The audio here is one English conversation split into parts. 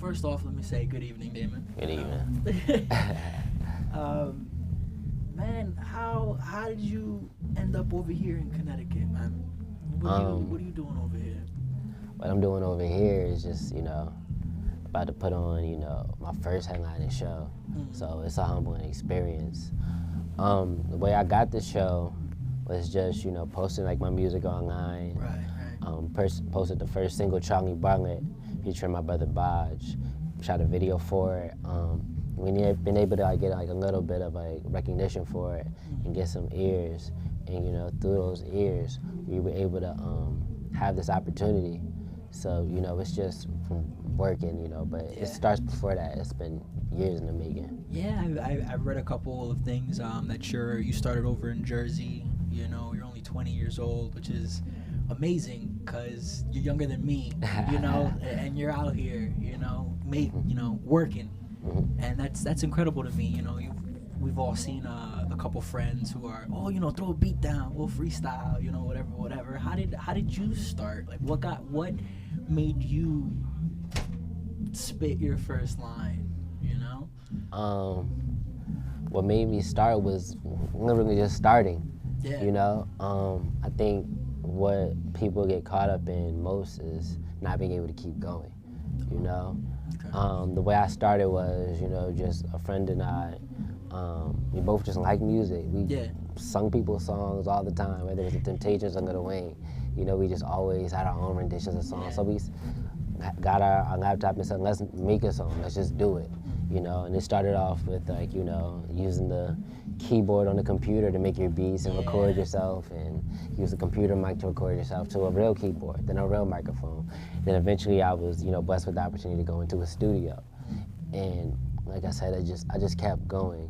first off, let me say good evening, Damon. Good evening. Man, how did you end up over here in Connecticut, man? What are you doing over here? What I'm doing over here is just, about to put on, my first headlining show. So it's a humbling experience. The way I got the show was just, posting like my music online. Right. Posted the first single, Charlie Bartlett, featuring my brother Bodge. Shot a video for it. We've been able to get like a little bit of like recognition for it and get some ears. And through those ears, we were able to have this opportunity. So it's just from working, but it starts before that. It's been years in the making. Yeah, I've read a couple of things that you started over in Jersey. You're only 20 years old, which is amazing because you're younger than me, and you're out here, working, and that's incredible to me. We've all seen a couple friends who are, throw a beat down, we'll freestyle, whatever. How did you start? Like, what made you spit your first line? What made me start was literally just starting. Yeah. I think what people get caught up in most is not being able to keep going. Okay. The way I started was, just a friend and I. We both just like music. We sung people's songs all the time, whether it was the Temptations or Lil Wayne. We just always had our own renditions of songs. So we got our laptop and said, let's make a song, let's just do it. And it started off with like, using the keyboard on the computer to make your beats and record yourself, and use a computer mic to record yourself, to a real keyboard, then a real microphone. Then eventually I was, blessed with the opportunity to go into a studio. And like I said, I just kept going.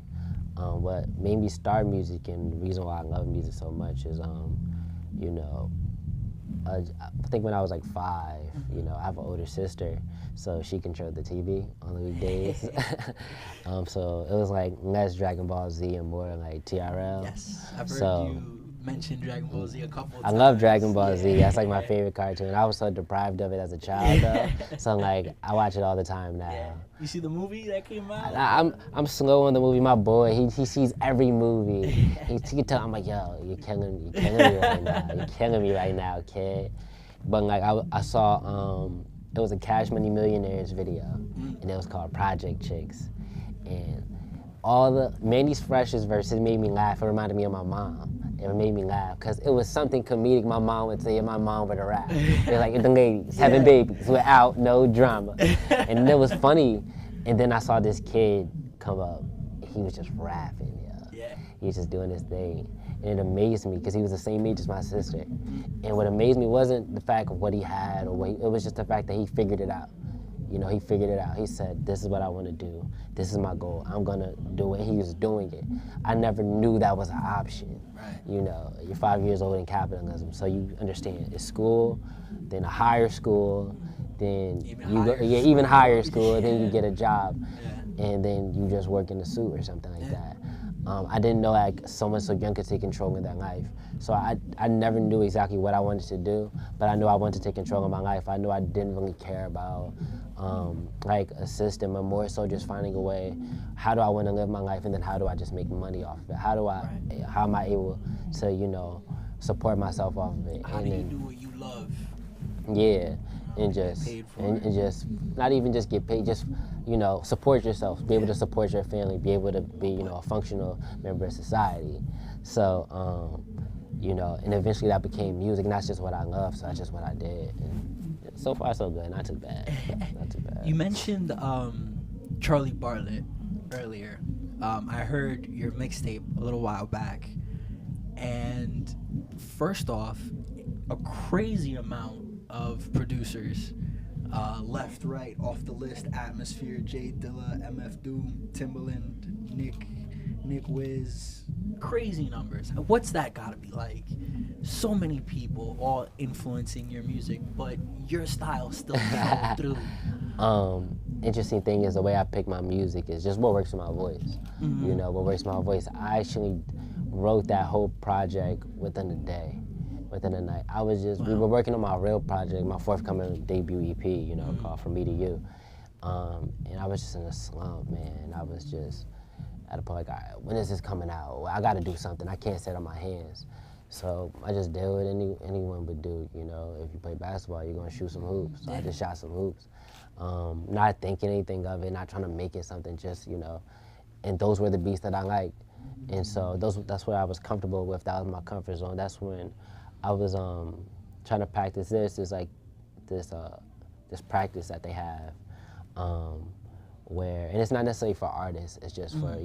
What made me start music, and the reason why I love music so much is, I think when I was like 5, I have an older sister, so she controlled the TV on the weekdays. So it was like less Dragon Ball Z and more like TRL. Yes, I've heard you mention Dragon Ball Z a couple of times. I love Dragon Ball Z. That's like my favorite cartoon. I was so deprived of it as a child, though. So like I watch it all the time now. Yeah. You see the movie that came out? I'm slow on the movie. My boy, he sees every movie. He can tell. I'm like, yo, you're killing me right now. You're killing me right now, kid. But like I saw, it was a Cash Money Millionaires video, and it was called Project Chicks, and all the Mandy's Freshest verses made me laugh. It reminded me of my mom. It made me laugh because it was something comedic my mom would say, and my mom would rap. They're like, the ladies having babies without no drama. And it was funny. And then I saw this kid come up. He was just rapping, He was just doing his thing. And it amazed me because he was the same age as my sister. And what amazed me wasn't the fact of what he had, it was just the fact that he figured it out. He figured it out. He said, this is what I want to do. This is my goal. I'm going to do it. He was doing it. I never knew that was an option. Right. You're 5 years old in capitalism, so you understand. It's school, then a higher school, then even higher school, then you get a job, and then you just work in a suit or something like that. I didn't know like someone so young could take control of their life. So I never knew exactly what I wanted to do, but I knew I wanted to take control of my life. I knew I didn't really care about like a system, but more so just finding a way, how do I want to live my life, and then how do I just make money off of it? How am I able to, support myself off of it? How do you do what you love? Yeah, and just not even just get paid, just support yourself, be able to support your family, be able to be a functional member of society. So and eventually that became music, and that's just what I love. So that's just what I did. And so far so good, not too bad. Not too bad. You mentioned Charlie Bartlett earlier. I heard your mixtape a little while back, and first off, a crazy amount of producers, left, right, off the list: Atmosphere, Jay Dilla, MF Doom, Timbaland, Nick Wiz. Crazy numbers. What's that gotta be like? So many people all influencing your music, but your style still fell through. Interesting thing is the way I pick my music is just what works with my voice. What works with my voice. I actually wrote that whole project within a day. Within a night. We were working on my real project, my forthcoming debut EP, called From Me to You. And I was just in a slump, man. I was just at a point like, all right, when is this coming out? Well, I got to do something. I can't sit on my hands. So I just did what anyone would do. You know, if you play basketball, you're gonna shoot some hoops. So I just shot some hoops, not thinking anything of it, not trying to make it something. Just and those were the beats that I liked, and so that's where I was comfortable with. That was my comfort zone. That's when I was trying to practice this like this practice that they have, where, and it's not necessarily for artists. It's just for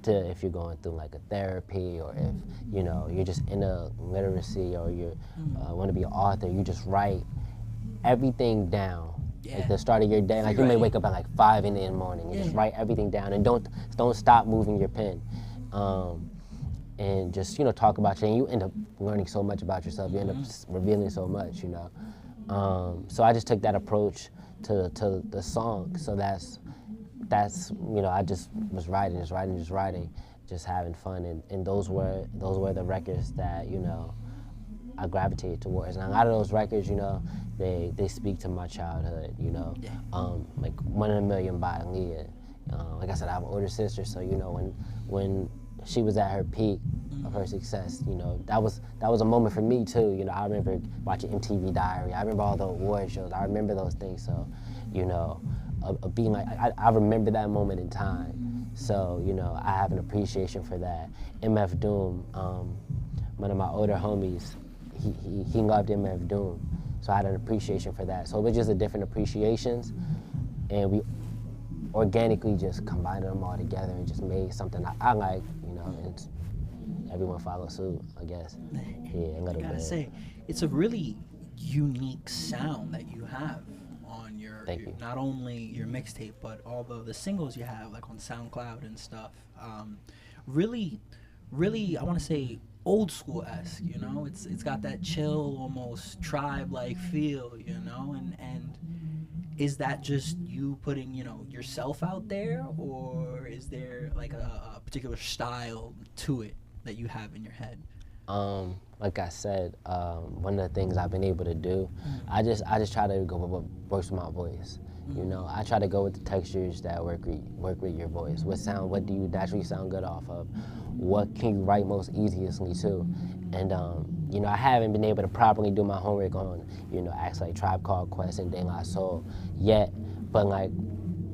if you're going through like a therapy, or if you're just in a literacy, or you want to be an author, you just write everything down. Yeah. Like the start of your day, like you may wake up at like 5 in the morning and just write everything down, and don't stop moving your pen, and just talk about you, and you end up learning so much about yourself. You end up revealing so much, So I just took that approach to the song. So that's I just was writing, just having fun, and those were the records that I gravitated towards. And a lot of those records, they speak to my childhood. Like 1 in a Million by Aaliyah. Like I said, I have an older sister, so when she was at her peak of her success, that was a moment for me too. I remember watching MTV Diary. I remember all the award shows. I remember those things. So, being like, I remember that moment in time. So, I have an appreciation for that. MF Doom, one of my older homies, he loved MF Doom. So I had an appreciation for that. So it was just a different appreciations, and we organically just combined them all together and just made something I like, and everyone followed suit, I guess. Yeah, a little bit. I gotta say, it's a really unique sound that you have on your not only your mixtape, but all the singles you have, like on SoundCloud and stuff. Really, I want to say old school-esque, it's got that chill, almost tribe-like feel, and is that just you putting yourself out there, or is there like a particular style to it that you have in your head? Like I said, one of the things I've been able to do, I just try to go with what works with my voice. I try to go with the textures that work with your voice. What do you naturally sound good off of? What can you write most easily to? And I haven't been able to properly do my homework on acts like Tribe Called Quest and De La Soul yet, but like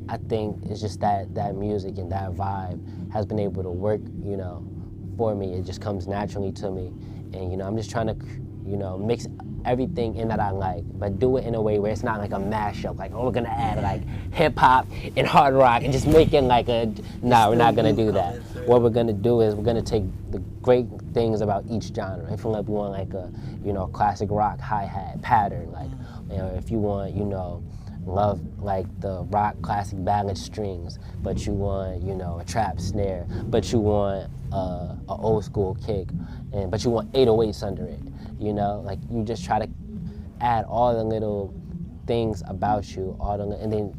I think it's just that music and that vibe has been able to work for me. It just comes naturally to me, and I'm just trying to mix everything in that I like, but do it in a way where it's not like a mashup, like, oh, we're gonna add like hip hop and hard rock and just make it like we're not gonna do that. What we're gonna do is we're gonna take the great things about each genre. If we want like a classic rock hi-hat pattern, like if you want love like the rock classic ballad strings, but you want a trap snare, but you want a old school kick, but you want 808s under it. Like you just try to add all the little things about you, and then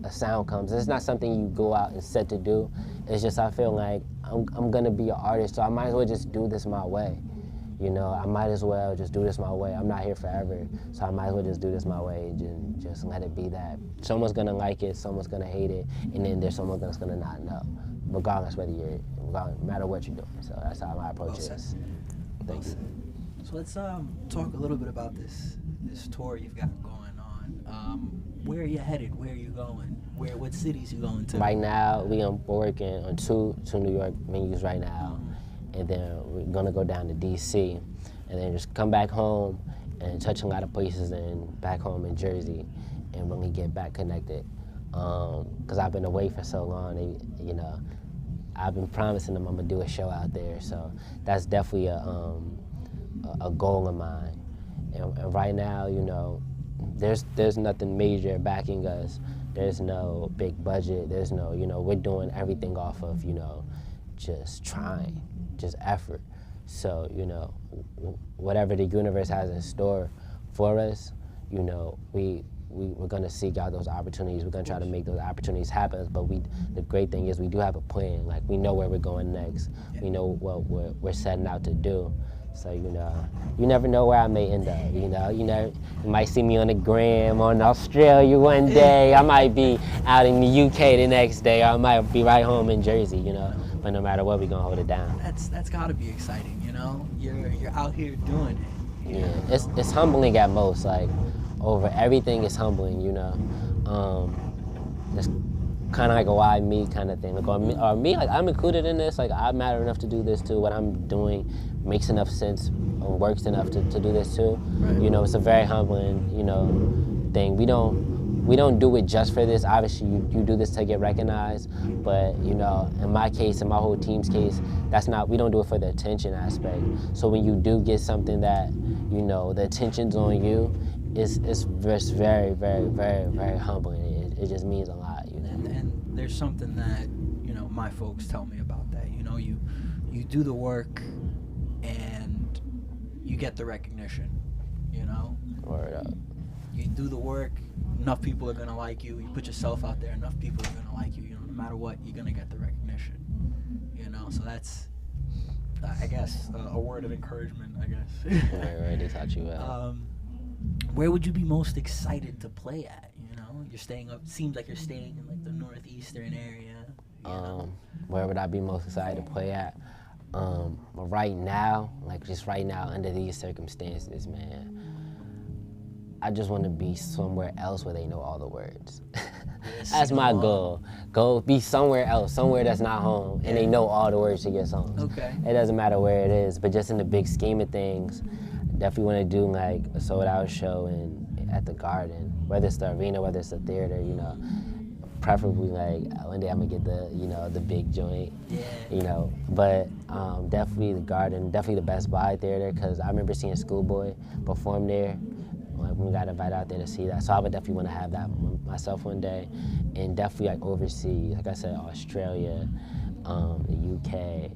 a sound comes. It's not something you go out and set to do. It's just I feel like I'm gonna be an artist, so I might as well just do this my way. I might as well just do this my way. I'm not here forever, so I might as well just do this my way and just let it be that. Someone's gonna like it, someone's gonna hate it, and then there's someone that's gonna not know, regardless no matter what you're doing. So that's how my approach is. Thank you. So let's talk a little bit about this tour you've got going on. Where are you headed? Where are you going? What cities you going to? Right now, we're working on two New York venues right now, and then we're gonna go down to DC, and then just come back home and touch a lot of places, and back home in Jersey, and really get back connected. Cause I've been away for so long, and I've been promising them I'm gonna do a show out there, so that's definitely a goal of mine. And right now, there's nothing major backing us. There's no big budget. There's no, we're doing everything off of, just trying, just effort. So, whatever the universe has in store for us, we're gonna seek out those opportunities. We're gonna try to make those opportunities happen. But the great thing is we do have a plan. Like we know where we're going next. We know what we're setting out to do. So, you never know where I may end up. You might see me on the gram on Australia one day. I might be out in the UK the next day. I might be right home in Jersey. But no matter what, we gonna hold it down. That's got to be exciting. You're out here doing it. Yeah, it's humbling at most. Like, over everything is humbling. It's kind of like a why me kind of thing. Like, or me, like, I'm included in this. Like, I matter enough to do this too. What I'm doing makes enough sense or works enough to do this too. Right. It's a very humbling, thing. We don't do it just for this. Obviously, you do this to get recognized. But, in my case, in my whole team's case, we don't do it for the attention aspect. So when you do get something that, the attention's on you, it's just very, very, very, very humbling. It just means a lot. And there's something that my folks tell me about that. You do the work and you get the recognition. Word up. You do the work, enough people are gonna like you. You put yourself out there, enough people are gonna like you. No matter what, you're gonna get the recognition. So that's, I guess, a word of encouragement. I guess. Right. They taught you Where would you be most excited to play at? You're staying up. Seems like you're staying in like the northeastern area. Where would I be most excited to play at? Right now, under these circumstances, man, I just want to be somewhere else where they know all the words. That's my goal. Go be somewhere else, somewhere that's not home, and they know all the words to your songs. Okay. It doesn't matter where it is, but just in the big scheme of things, definitely want to do like a sold-out show at the Garden, whether it's the arena, whether it's the theater, preferably like one day I'm gonna get the big joint, but definitely the Garden, definitely the Best Buy theater, because I remember seeing Schoolboy perform there. Like, we got invited out there to see that, so I would definitely want to have that myself one day, and definitely like overseas, like I said, Australia, the UK,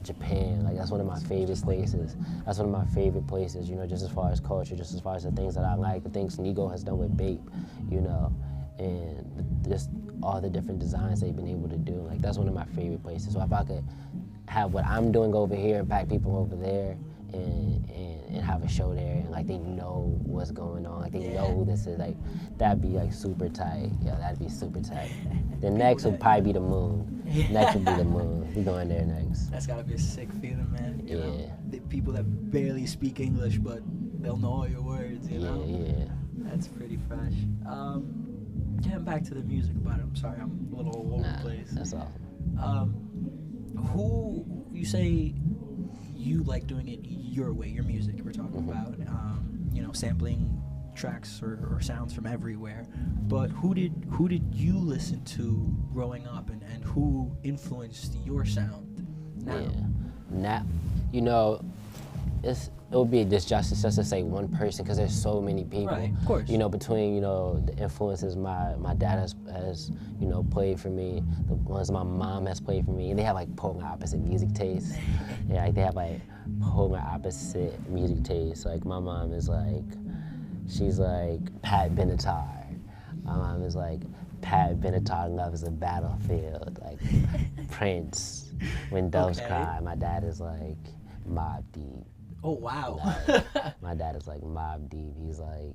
Japan. Like, that's one of my favorite places. That's one of my favorite places, just as far as culture, just as far as the things that I like, the things Nigo has done with Bape, and just all the different designs they've been able to do. Like, that's one of my favorite places. So if I could have what I'm doing over here, impact people over there, and have a show there, and like they know what's going on, like they know who this is, like that'd be like super tight. Yeah, that'd be super tight. The next would probably be the moon. Next would be the moon. We going there next. That's gotta be a sick feeling, man. You know? Yeah. The people that barely speak English, but they'll know all your words. Yeah. That's pretty fresh. Getting back to the music about it. I'm sorry, I'm a little all over the place. That's all. Who you say you like doing it your way, your music we're talking about, sampling tracks or sounds from everywhere, but who did you listen to growing up, and who influenced your sound now? It would be a disjustice just to say one person, because there's so many people. Right, of course. Between the influences my dad has played for me, the ones my mom has played for me, and they have like polar opposite music tastes. Yeah, like they have like polar opposite music tastes. Like my mom is like, she's like Pat Benatar. My mom is like Pat Benatar loves the battlefield, like Prince, When Doves Cry. My dad is like Mobb Deep. Oh, wow. My dad is like Mobb Deep. He's like,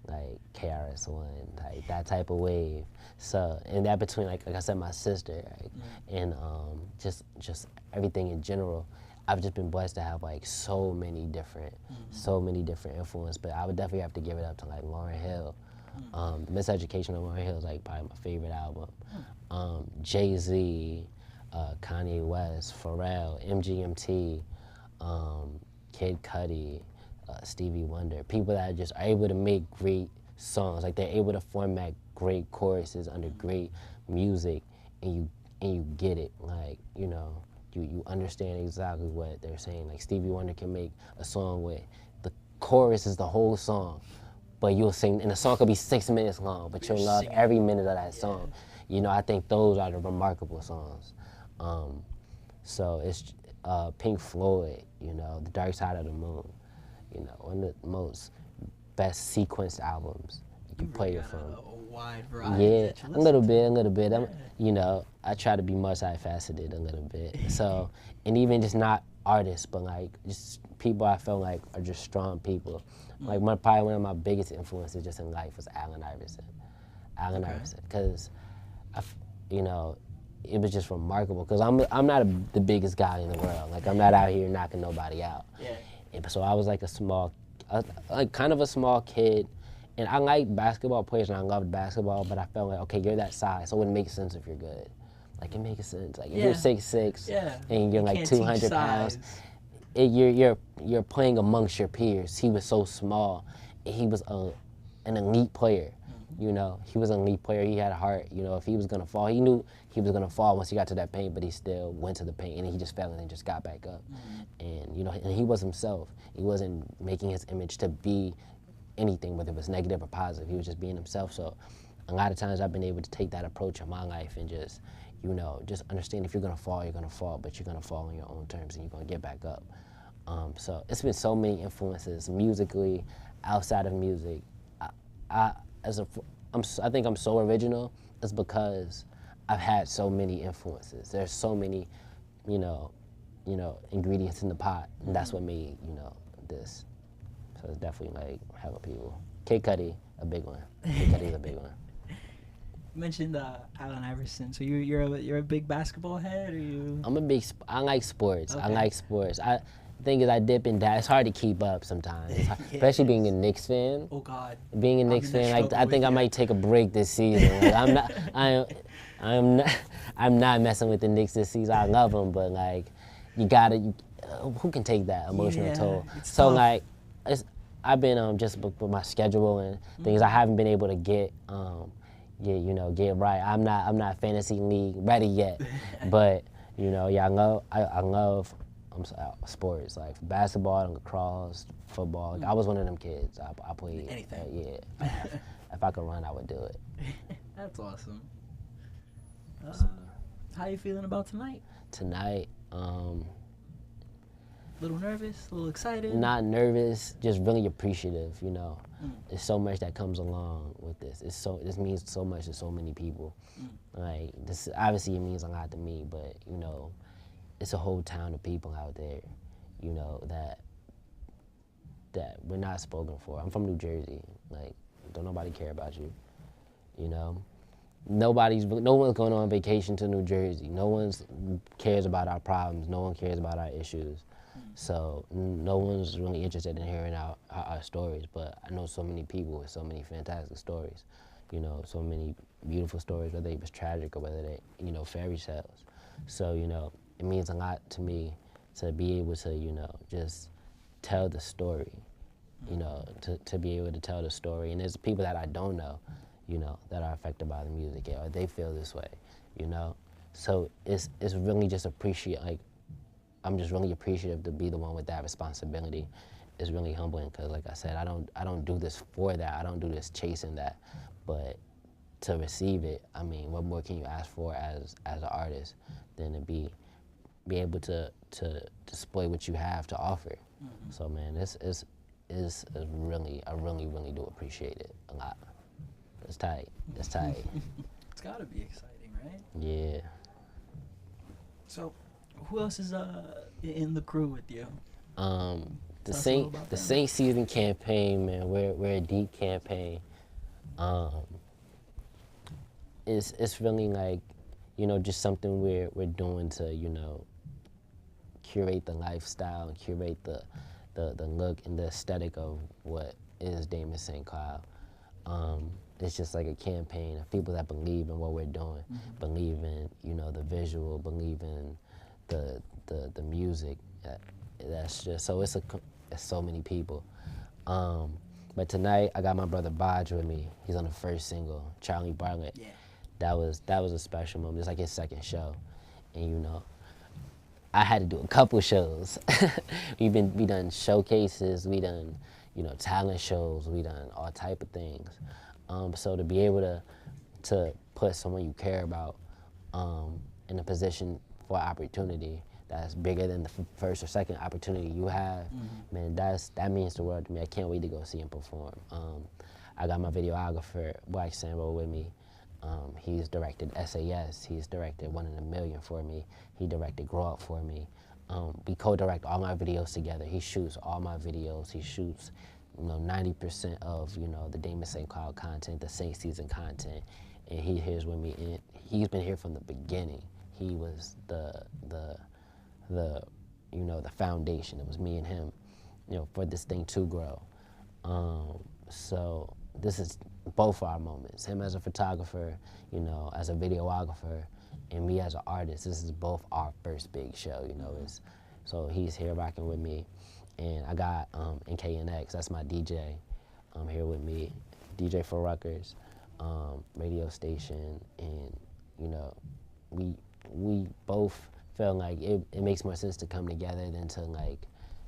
like KRS-One, like that type of wave. So, and that between, like I said, my sister, right? And just everything in general, I've just been blessed to have like so many different influences. But I would definitely have to give it up to like Lauryn Hill. The Miseducation of Lauryn Hill is like probably my favorite album. Jay-Z, Kanye West, Pharrell, MGMT, Kid Cudi, Stevie Wonder, people that just are able to make great songs. Like they're able to format great choruses under great music, and you get it. Like you understand exactly what they're saying. Like Stevie Wonder can make a song where the chorus is the whole song, but you'll sing, and the song could be 6 minutes long, but you'll love every minute of that song. I think those are the remarkable songs. So it's Pink Floyd, The Dark Side of the Moon, one of the most best sequenced albums you can play it from. A wide variety. Yeah, a little bit. I try to be multifaceted a little bit. So, and even just not artists, but like just people I felt like are just strong people. Like probably one of my biggest influences just in life was Allen Iverson. Allen Iverson, because you know, it was just remarkable. Because I'm not the biggest guy in the world. Like I'm not out here knocking nobody out. Yeah. And so I was like like kind of a small kid. And I like basketball players and I loved basketball, but I felt like, okay, you're that size, so it wouldn't make sense if you're good. Like it makes sense. Like if you're 6'6", and you're like 200 pounds, you're playing amongst your peers. He was so small, and he was an elite player. You know, he was an elite player. He had a heart. You know, if he was gonna fall, he knew he was gonna fall once he got to that paint, but he still went to the paint, and he just fell and then just got back up. And you know, and he was himself. He wasn't making his image to be anything, whether it was negative or positive. He was just being himself. So a lot of times I've been able to take that approach in my life and just, you know, just understand if you're gonna fall, you're gonna fall, but you're gonna fall on your own terms and you're gonna get back up. So it's been so many influences musically, outside of music. I think I'm so original. It's because I've had so many influences. There's so many, you know, ingredients in the pot, and that's what made, you know, this. So it's definitely like hella people. Kid Cudi, a big one. Kid Cudi's a big one. You mentioned Allen Iverson. So you're a big basketball head, or you? I like sports. Okay. I like sports. The thing is, I dip and dive. It's hard to keep up sometimes, especially being a Knicks fan. Oh God. Being a Knicks fan, like I think I might take a break this season. Like, I'm not messing with the Knicks this season. I love them, but like, who can take that emotional toll? So tough. like, I've been just with my schedule and things. I haven't been able to get right. I'm not fantasy league ready yet, but you know, yeah, I love sports like basketball, lacrosse, football. Like, I was one of them kids. I played anything. If I could run, I would do it. That's awesome. How you feeling about tonight? Tonight, little nervous, a little excited? Not nervous, just really appreciative. You know, there's so much that comes along with this. This means so much to so many people. Like this, obviously, it means a lot to me, but you know, it's a whole town of people out there, you know, that we're not spoken for. I'm from New Jersey. Like, don't nobody care about you, you know? No one's going on vacation to New Jersey. No one cares about our problems. No one cares about our issues. So no one's really interested in hearing our stories, but I know so many people with so many fantastic stories, you know, so many beautiful stories, whether it was tragic or whether they, you know, fairy tales. So, you know, it means a lot to me to be able to, you know, just tell the story, you know, to be able to tell the story. And there's people that I don't know, you know, that are affected by the music, or they feel this way, you know. So it's really just I'm just really appreciative to be the one with that responsibility. It's really humbling because, like I said, I don't do this for that. I don't do this chasing that, but to receive it, I mean, what more can you ask for as an artist than to be able to display what you have to offer? So man, this is really, I really do appreciate it a lot. It's tight. It's tight. It's gotta be exciting, right? Yeah. So, who else is in the crew with you? The Saint season campaign, man. We're a deep campaign. It's really like, you know, just something we're doing to, you know, curate the lifestyle, curate the look and the aesthetic of what is Damon StCloud. It's just like a campaign of people that believe in what we're doing, believe in, you know, the visual, believe in the music. That's just it's so many people. But tonight I got my brother Bodge with me. He's on the first single, Charlie Bartlett. Yeah. That was a special moment. It's like his second show, and you know, I had to do a couple shows. we done showcases, we done, you know, talent shows, we done all type of things. So to be able to put someone you care about in a position for opportunity that's bigger than the first or second opportunity you have, man, that means the world to me. I can't wait to go see him perform. I got my videographer, Black Sambo, with me. He's directed SAS. He's directed One in a Million for me. He directed Grow Up for me. we co-direct all my videos together. He shoots all my videos. He shoots, 90% of, the Damon StCloud content, the Saint season content, and he here's with me. And he's been here from the beginning. He was the foundation. It was me and him, for this thing to grow. So this is both our moments. Him as a photographer, as a videographer, and me as an artist. This is both our first big show, So he's here rocking with me. And I got NKNX, that's my DJ, here with me. DJ for Rutgers, radio station, and we both feel like it makes more sense to come together than to like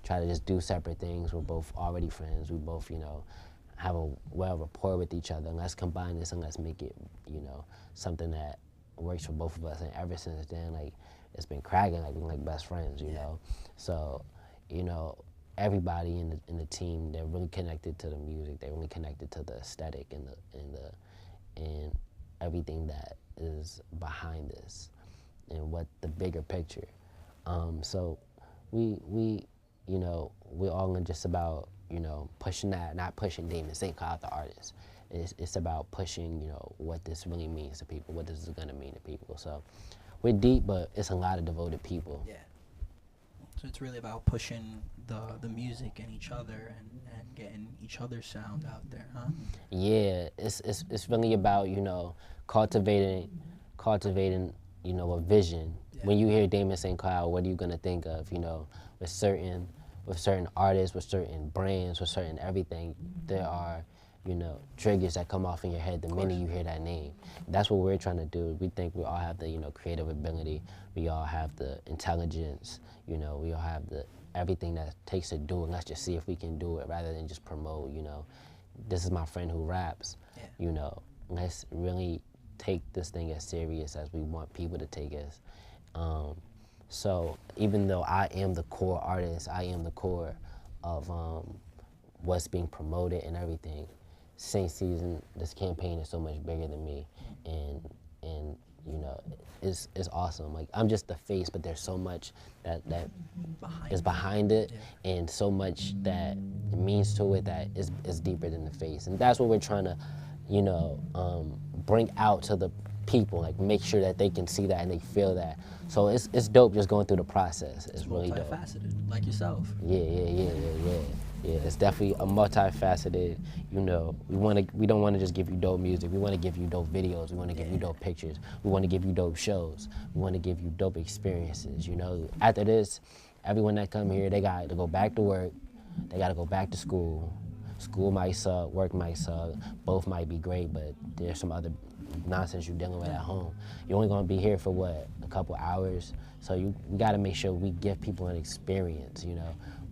try to just do separate things. We're both already friends. We both, have a well rapport with each other. And let's combine this and let's make it, something that works for both of us. And ever since then, like, it's been cracking. Like, we're like best friends, you know. So, everybody in the team, they're really connected to the music. They're really connected to the aesthetic and everything that is behind this and what the bigger picture. So we're all just about, pushing that, not pushing Damon StCloud, the artist. It's about pushing, what this really means to people, what this is gonna mean to people. So we're deep, but it's a lot of devoted people. Yeah. So it's really about pushing the music and each other and getting each other's sound out there, huh? Yeah, it's really about, cultivating, a vision. Yeah. When you hear Damon StCloud, what are you gonna think of? With certain artists, with certain brands, with certain everything, there are, triggers that come off in your head the minute you hear that name. That's what we're trying to do. We think we all have the, creative ability. We all have the intelligence. We all have the everything that it takes to do it. Let's just see if we can do it rather than just promote. This is my friend who raps. Yeah. Let's really take this thing as serious as we want people to take us. So even though I am the core artist, I am the core of what's being promoted and everything, Saint season, this campaign is so much bigger than me, and it's awesome. Like, I'm just the face, but there's so much that is behind it, yeah. And so much that it means to it that is deeper than the face, and that's what we're trying to, bring out to the people, like make sure that they can see that and they feel that. So it's dope just going through the process. It's really dope. Multifaceted, like yourself. Yeah, it's definitely a multifaceted, we don't want to just give you dope music. We want to give you dope videos. We want to give you dope pictures. We want to give you dope shows. We want to give you dope experiences, After this, everyone that come here, they got to go back to work. They got to go back to school. School might suck, work might suck. Both might be great, but there's some other nonsense you're dealing with at home. You're only gonna be here for what, a couple hours? So we gotta make sure we give people an experience,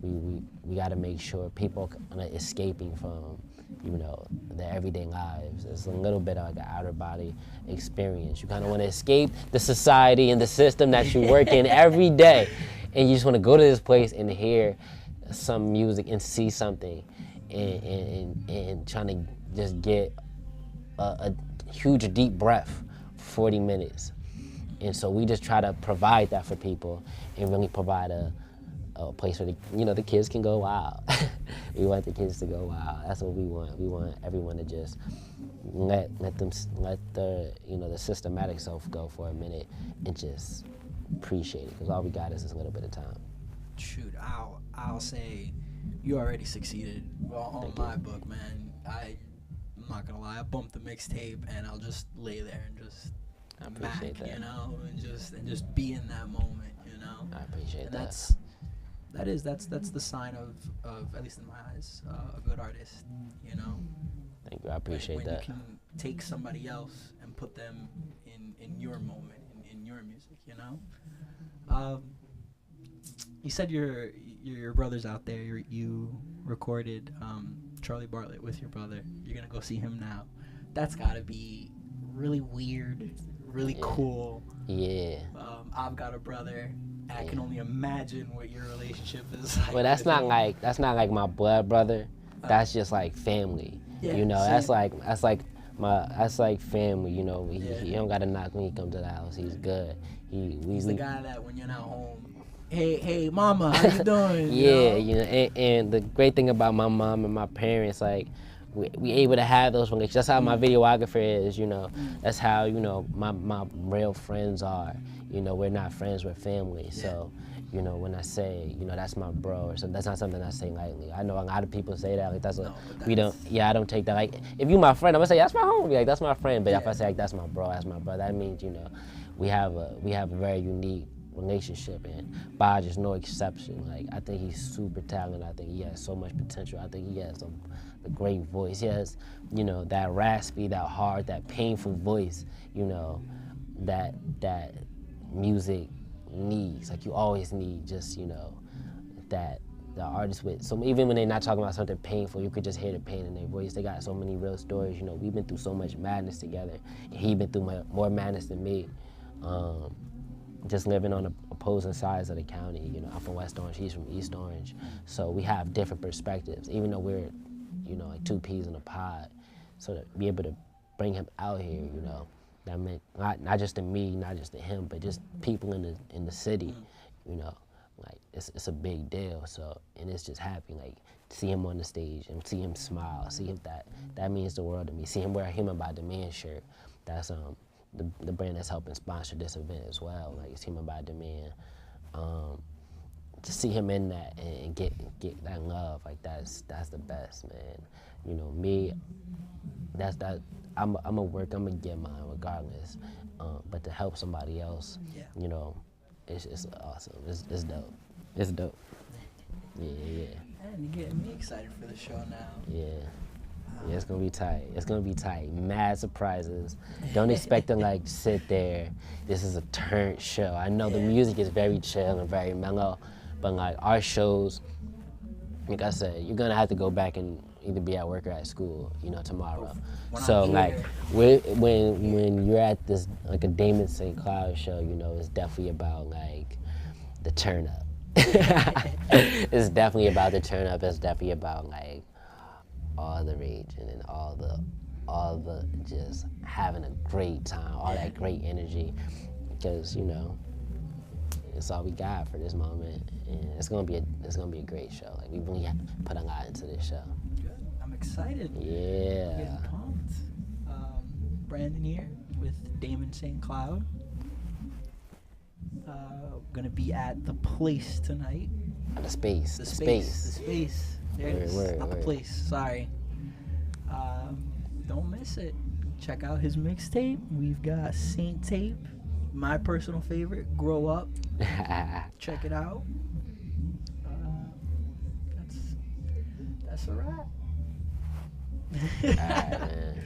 We gotta make sure people are escaping from, their everyday lives. It's a little bit like an outer body experience. You kinda wanna escape the society and the system that you work in every day. And you just wanna go to this place and hear some music and see something and trying to just get a huge deep breath for 40 minutes. And so we just try to provide that for people and really provide a place where the kids can go wild. We want the kids to go wild. That's what we want. We want everyone to just let the the systematic self go for a minute and just appreciate it, because all we got is this little bit of time. Shoot, I'll say you already succeeded on my book, man. I'm not gonna lie, I bumped the mixtape and I'll just lay there and just appreciate that. and just be in that moment, I appreciate that. That's the sign of at least in my eyes, a good artist, Thank you, I appreciate that. When you can take somebody else and put them in your moment, in your music, You said your brother's out there. You recorded Charlie Bartlett with your brother. You're gonna go see him now. That's gotta be really weird, really cool. Yeah. I've got a brother. I can only imagine what your relationship is like. Well, that's not like my blood brother. That's just like family. Yeah, that's like family. He don't gotta knock when he comes to the house. He's good. He's the guy that when you're not home, hey, mama, how you doing? Yeah, you know? and the great thing about my mom and my parents, like, we able to have those relationships. That's how my videographer is, That's how, my real friends are. We're not friends, we're family. So, when I say, that's my bro, or something, that's not something I say lightly. I know a lot of people say that, like, I don't take that. Like, if you my friend, I'm gonna say, that's my homie, like, that's my friend. But if I say, like, that's my bro, that means, we have a very unique relationship, and Baj is no exception. Like, I think he's super talented. I think he has so much potential. I think he has a great voice. He has, that raspy, that hard, that painful voice, that music needs. Like, you always need just, that the artist with. So even when they're not talking about something painful, you could just hear the pain in their voice. They got so many real stories. We've been through so much madness together. And he been through more madness than me. Just living on the opposing sides of the county. I'm from West Orange, he's from East Orange. So we have different perspectives, even though we're, like two peas in a pod. So to be able to bring him out here, that meant not just to me, not just to him, but just people in the city, like it's a big deal. So, and it's just happy, like, see him on the stage and see him smile, see him, that means the world to me. See him wear a Human by Demand shirt. That's the brand that's helping sponsor this event as well. Like, it's Human by Demand. To see him in that and get that love, like, that's the best, man. Me, that I'm a work, I'm gonna get mine regardless. But to help somebody else, it's awesome. It's dope. It's dope. Yeah. Man, you're getting me excited for the show now. Yeah, it's gonna be tight. It's gonna be tight. Mad surprises. Don't expect to, like, sit there. This is a turned show. I know the music is very chill and very mellow, but, like, our shows, like I said, you're gonna have to go back and either be at work or at school, tomorrow. So, like, when you're at this, like, a Damon StCloud show, it's definitely about, like, the turn up. It's definitely about the turn up. It's definitely about, like, all the raging and all the just having a great time, all that great energy, because it's all we got for this moment, and it's gonna be a great show. Like, we really put a lot into this show. Good. I'm excited. Yeah. Getting pumped. Brandon here with Damon StCloud. Gonna be at the place tonight. The space. The space. There it is. Not the place. Sorry. Don't miss it. Check out his mixtape. We've got Saint Tape, my personal favorite, Grow Up. Check it out. That's a wrap. All right, man.